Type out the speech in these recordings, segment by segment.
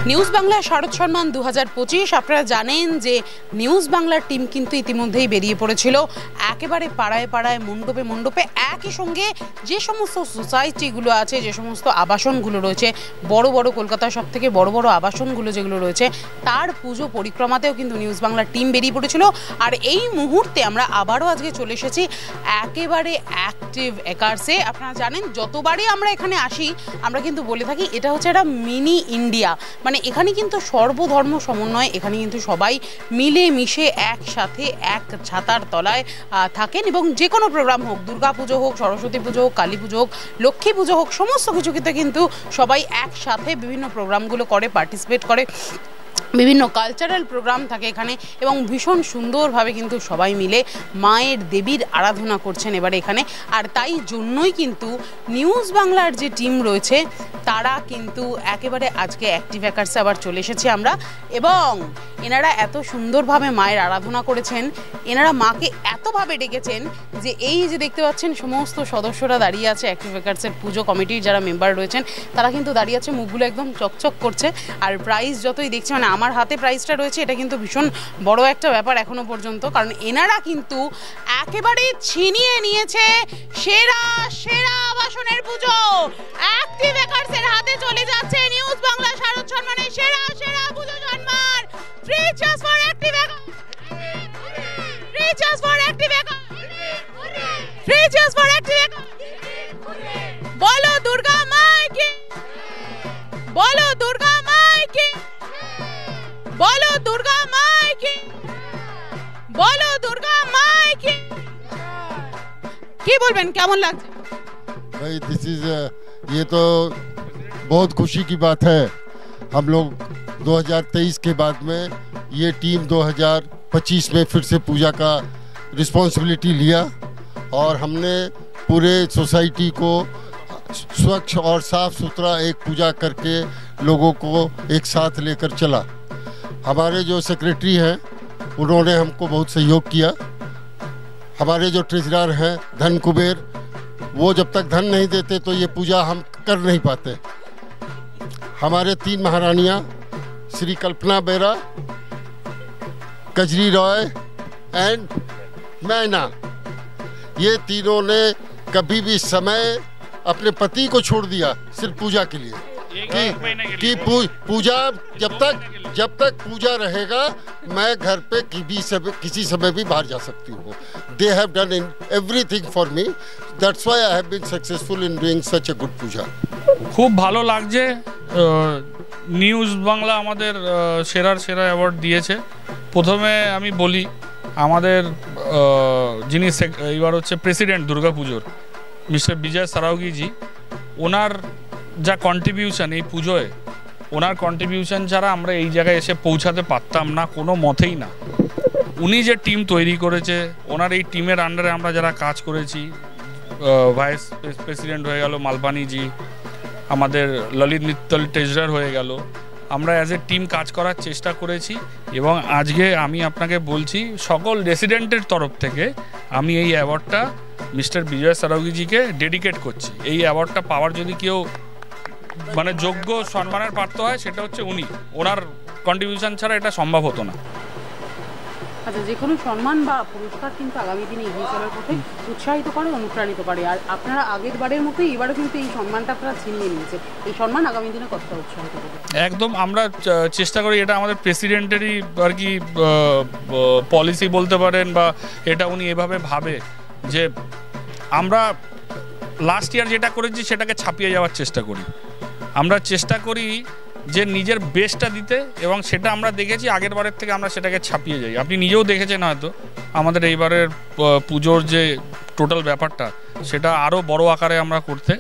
News Bangla শারদ সম্মান 2025 আপনারা জানেন যে নিউজ বাংলার টিম কিন্তু ইতিমধ্যেই বেরিয়ে পড়েছিল একেবারে পাড়ায় পাড়ায় মণ্ডপে মণ্ডপে একই সঙ্গে যে সমস্ত সোসাইটিগুলো আছে যে সমস্ত আবাসনগুলো রয়েছে বড় বড় কলকাতার সব থেকে বড় বড় আবাসনগুলো যেগুলো রয়েছে তার পুজো পরিক্রমাতেও কিন্তু নিউজ বাংলার টিম বেরিয়ে পড়েছিল। আর এই মুহূর্তে আমরা আবারও আজকে চলে এসেছি একেবারে অ্যাক্টিভ একার্সে। আপনারা জানেন যতবারই আমরা এখানে আসি আমরা কিন্তু বলে থাকি এটা হচ্ছে একটা মিনি ইন্ডিয়া, মানে এখানে কিন্তু সর্বধর্ম সমন্বয়, এখানে কিন্তু সবাই মিলে মিশে একসাথে এক ছাতার তলায় থাকেন এবং যে কোনো প্রোগ্রাম হোক, দুর্গা পুজো হোক, সরস্বতী পুজো হোক, কালী পুজো হোক, লক্ষ্মী পুজো হোক, সমস্ত কিছুতে কিন্তু সবাই একসাথে বিভিন্ন প্রোগ্রামগুলো করে, পার্টিসিপেট করে, বিভিন্ন কালচারাল প্রোগ্রাম থাকে এখানে এবং ভীষণ সুন্দরভাবে কিন্তু সবাই মিলে মায়ের দেবীর আরাধনা করছেন এবারে এখানে। আর তাই জন্যই কিন্তু নিউজ বাংলার যে টিম রয়েছে তারা কিন্তু একেবারে আজকে অ্যাক্টিভ একার্সে আবার চলে এসেছি আমরা এবং এনারা এত সুন্দরভাবে মায়ের আরাধনা করেছেন, এনারা মাকে এতভাবে ডেকেছেন যে এই যে দেখতে পাচ্ছেন সমস্ত সদস্যরা দাঁড়িয়ে আছে অ্যাক্টিভ একার্সের পুজো কমিটির যারা মেম্বার রয়েছেন তারা কিন্তু দাঁড়িয়ে আছে, মুখগুলো একদম চকচক করছে। আর প্রাইজ যতই দেখছে, মানে আমার হাতে প্রাইজটা রয়েছে, এটা কিন্তু ভীষণ বড় একটা ব্যাপার এখনো পর্যন্ত, কারণ এনারা কিন্তু একেবারে ছিনিয়ে নিয়েছে সেরা সেরা আবাসনের পুজো। অ্যাক্টিভ একার্সের হাতে চলে যাচ্ছে নিউজ বাংলা শারদ সম্মানের সেরা সেরা পুজো সম্মান। Free cheers for Active Ekarse! Free cheers for Active Ekarse! Free cheers for Active Ekarse! बोलो दुर्गा माई की! बोलो दुर्गा माई की! बोलो दुर्गा माई की! बोलो दुर्गा माई की! কি বলবেন, কেমন লাগছে? भाई ये तो बहुत खुशी की बात है। हम लोग 2023 के बाद में ये टीम 2025 में फिर से पूजा का रिस्पॉन्सिबिलिटी लिया और हमने पूरे सोसाइटी को स्वच्छ और साफ सुथरा एक पूजा करके लोगों को एक साथ लेकर चला। हमारे जो सेक्रेटरी हैं उन्होंने हमको बहुत सहयोग किया। हमारे जो ट्रेजरर हैं धन कुबेर, वो जब तक धन नहीं देते तो ये पूजा हम कर नहीं पाते। हमारे 3 महारानियाँ श्री कल्पना बेरा, कजरी रॉय एंड मैना, ये तीनों ने कभी भी समय अपने पति को छोड़ दिया सिर्फ पूजा के लिए कि पूजा जब तक पूजा रहेगा मैं घर पे किसी समय भी बाहर जा सकती हूँ। They have done everything for me. That's why I have been successful in doing such a good puja. খুব ভালো লাগছে। নিউজ বাংলা আমাদের সেরার সেরা অ্যাওয়ার্ড দিয়েছে। প্রথমে আমি বলি আমাদের যিনি এবার হচ্ছে প্রেসিডেন্ট দুর্গাপুজোর মিস্টার বিজয় সারাওগিজি, ওনার যা কন্ট্রিবিউশন এই পুজোয়, ওনার কন্ট্রিবিউশন ছাড়া আমরা এই জায়গায় এসে পৌঁছাতে পারতাম না, কোনো মতেই না। উনি যে টিম তৈরি করেছে, ওনার এই টিমের আন্ডারে আমরা যারা কাজ করেছি, ভাইস প্রেসিডেন্ট হয়ে গেল মালপানিজি, আমাদের ললিত মিত্তল ট্রেজারার হয়ে গেল, আমরা অ্যাজ এ টিম কাজ করার চেষ্টা করেছি এবং আজকে আমি আপনাকে বলছি সকল রেসিডেন্টের তরফ থেকে আমি এই অ্যাওয়ার্ডটা মিস্টার বিজয় সারাওগিজিকে ডেডিকেট করছি। এই অ্যাওয়ার্ডটা পাওয়ার যদি কেউ মানে যোগ্য সম্মানের প্রাপ্ত হয় সেটা হচ্ছে উনি। ওনার কন্ট্রিবিউশন ছাড়া এটা সম্ভব হতো না। আচ্ছা, যে কোনো সম্মান বা পুরস্কার কিন্তু আগামী দিনে এগিয়ে চলার পথে উৎসাহিত করে, অনুপ্রাণিত করে। আর আপনারা আগের বারের মতোই এবারও কিন্তু এই সম্মানটা আপনারা ছিনিয়ে নিয়েছে। এই সম্মান আগামী দিনে কতটা উৎসাহিত করবে? একদম, আমরা চেষ্টা করি, এটা আমাদের প্রেসিডেন্টেরই আর কি পলিসি বলতে পারেন, বা এটা উনি এভাবে ভাবে যে আমরা লাস্ট ইয়ার যেটা করেছি সেটাকে ছাপিয়ে যাওয়ার চেষ্টা করি। আমরা চেষ্টা করি যে নিজের বেস্টটা দিতে, এবং সেটা আমরা দেখেছি আগের বারের থেকে আমরা সেটাকে ছাপিয়ে যাই। আপনি নিজেও দেখেছেন হয়তো আমাদের এইবারের পুজোর যে টোটাল ব্যাপারটা, সেটা আরও বড় আকারে আমরা করতে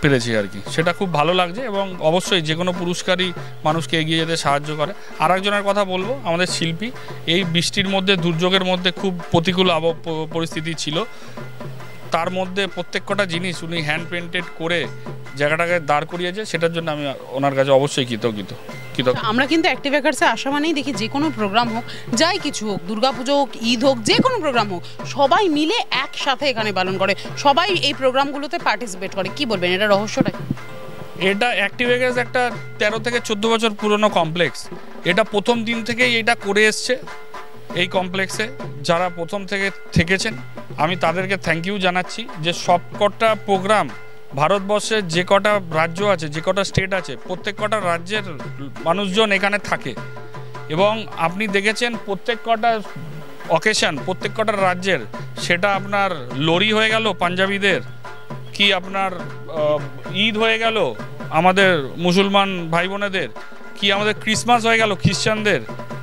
পেরেছি আর কি। সেটা খুব ভালো লাগছে, এবং অবশ্যই যে কোনো পুরস্কারই মানুষকে এগিয়ে যেতে সাহায্য করে। আর একজনের কথা বলবো, আমাদের শিল্পী, এই বৃষ্টির মধ্যে, দুর্যোগের মধ্যে খুব প্রতিকূল পরিস্থিতি ছিল, তার মধ্যে প্রত্যেক কটা জিনিস উনি হ্যান্ড পেন্টেড করে জায়গাটাকে দাঁড় করিয়েছে, সেটার জন্য আমি ওনার কাছে অবশ্যই কৃতজ্ঞ। আমরা কিন্তু অ্যাক্টিভ হ্যাকার্সে আসা মানেই দেখি যে কোনো প্রোগ্রাম হোক, যাই কিছু হোক, দুর্গাপুজো হোক, ঈদ হোক, যে কোনো প্রোগ্রাম হোক, সবাই মিলে একসাথে এখানে পালন করে, সবাই এই প্রোগ্রামগুলোতে পার্টিসিপেট করে। কি বলবেন, এটা রহস্যটা কি? এটা অ্যাক্টিভ হ্যাকার্স একটা 13 থেকে 14 বছর পুরনো কমপ্লেক্স। এটা প্রথম দিন থেকেই এটা করে এসছে। এই কমপ্লেক্সে যারা প্রথম থেকে থেকেছেন, আমি তাদেরকে থ্যাংক ইউ জানাচ্ছি যে সবকটা প্রোগ্রাম ভারতবর্ষের যে কটা রাজ্য আছে, যে কটা স্টেট আছে, প্রত্যেক কটা রাজ্যের মানুষজন এখানে থাকে। এবং আপনি দেখেছেন প্রত্যেক কটা অকেশন, প্রত্যেক কটা রাজ্যের, সেটা আপনার লোরি হয়ে গেল পাঞ্জাবিদের, কি আপনার ঈদ হয়ে গেল আমাদের মুসলমান ভাই বোনেদের, কি আমাদের ক্রিসমাস হয়ে গেল খ্রিস্টানদের,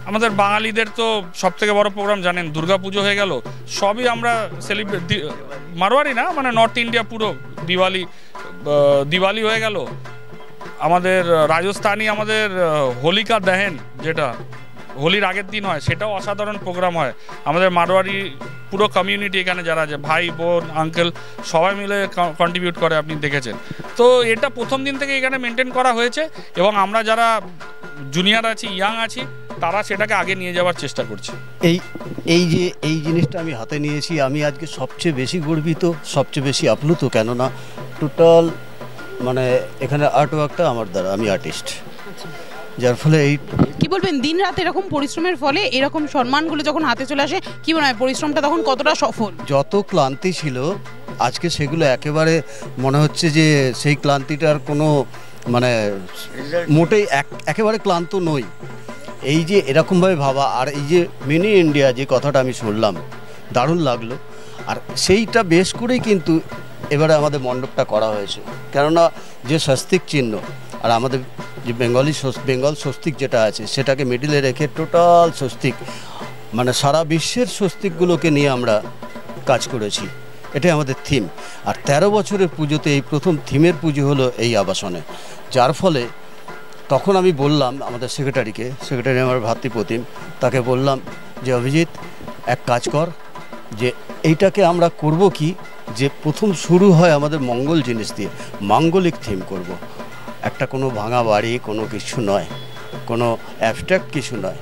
আমাদের বাঙালিদের তো সবথেকে বড় প্রোগ্রাম জানেন দুর্গাপুজো হয়ে গেল, সবই আমরা সেলিব্রেট, মারোয়ারি না, মানে নর্থ ইন্ডিয়া পুরো দিওয়ালি হয়ে গেল, আমাদের রাজস্থানী আমাদের হোলিকা দহন, যেটা হোলির আগের দিন হয়, সেটাও অসাধারণ প্রোগ্রাম হয়। আমাদের মারোয়ারি পুরো কমিউনিটি এখানে যারা আছে, ভাই বোন আঙ্কেল সবাই মিলে কন্ট্রিবিউট করে, আপনি দেখেছেন। তো এটা প্রথম দিন থেকে এখানে মেনটেন করা হয়েছে, এবং আমরা যারা জুনিয়র আছি, ইয়াং আছি, তারা সেটাকে আগে নিয়ে যাওয়ার চেষ্টা করছে। এই জিনিসটা আমি হাতে নিয়েছি, আমি আজকে সবচেয়ে বেশি গর্বিত, সবচেয়ে বেশি আপ্লুত, কেননা টোটাল মানে এখানে আর্ট ওয়ার্কটা আমার দ্বারা, আমি আর্টিস্ট, যার ফলে এই কি বলবেন, দিন রাত এরকম পরিশ্রমের ফলে এরকম সম্মানগুলো যখন হাতে চলে আসে, কি মনে হয় পরিশ্রমটা তখন কতটা সফল? যত ক্লান্তি ছিল আজকে সেগুলো একেবারে মনে হচ্ছে যে সেই ক্লান্তিটার কোনো মানে মোটেই একেবারে ক্লান্ত নই। এই যে এরকমভাবে ভাবা, আর এই যে মিনি ইন্ডিয়া যে কথাটা আমি শুনলাম, দারুণ লাগলো। আর সেইটা বেশ করেই কিন্তু এবারে আমাদের মণ্ডপটা করা হয়েছে, কেননা যে স্বস্তিক চিহ্ন আর আমাদের যে বেঙ্গল স্বস্তিক যেটা আছে, সেটাকে মিডিলে রেখে টোটাল স্বস্তিক, মানে সারা বিশ্বের স্বস্তিকগুলোকে নিয়ে আমরা কাজ করেছি। এটাই আমাদের থিম। আর 13 বছরের পুজোতে এই প্রথম থিমের পুজো হলো এই আবাসনে, যার ফলে তখন আমি বললাম আমাদের সেক্রেটারি আমার ভাতৃপ্রতিম, তাকে বললাম যে অভিজিৎ এক কাজ কর, যে এইটাকে আমরা করব কি, যে প্রথম শুরু হয় আমাদের মঙ্গল জিনিস দিয়ে, মাঙ্গলিক থিম করব। একটা কোনো ভাঙা বাড়ি, কোনো কিছু নয়, কোনো অ্যাবস্ট্রাক্ট কিছু নয়,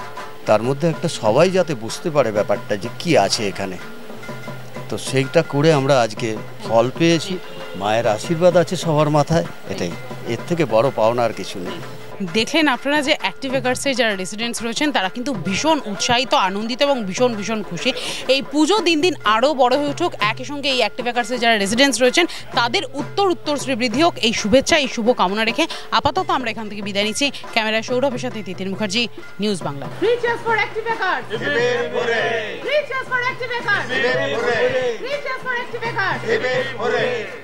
তার মধ্যে একটা সবাই যাতে বুঝতে পারে ব্যাপারটা যে কি আছে এখানে। তো সেইটা করে আমরা আজকে ফল পেয়েছি, মায়ের আশীর্বাদ আছে সবার মাথায়, এটাই, এর থেকে বড় পাওনা আর কিছু নেই। দেখলেন আপনারা যে অ্যাক্টিভ হ্যাকার্সের যারা রেসিডেন্টস রয়েছেন, তারা কিন্তু ভীষণ উৎসাহিত, আনন্দিত এবং ভীষণ খুশি। এই পুজো দিন দিন আরও বড় হয়ে উঠুক, একই সঙ্গে এই অ্যাক্টিভ হ্যাকার্সের যারা রেসিডেন্টস রয়েছেন তাদের উত্তর শ্রীবৃদ্ধি হোক, এই শুভেচ্ছা, এই শুভ কামনা রেখে আপাতত আমরা এখান থেকে বিদায় নিচ্ছি। ক্যামেরায় সৌরভের সাথে Titir Mukherjee, news Bangla. Free cheers for active hackers! Free cheers for active hackers! Free cheers for active hackers!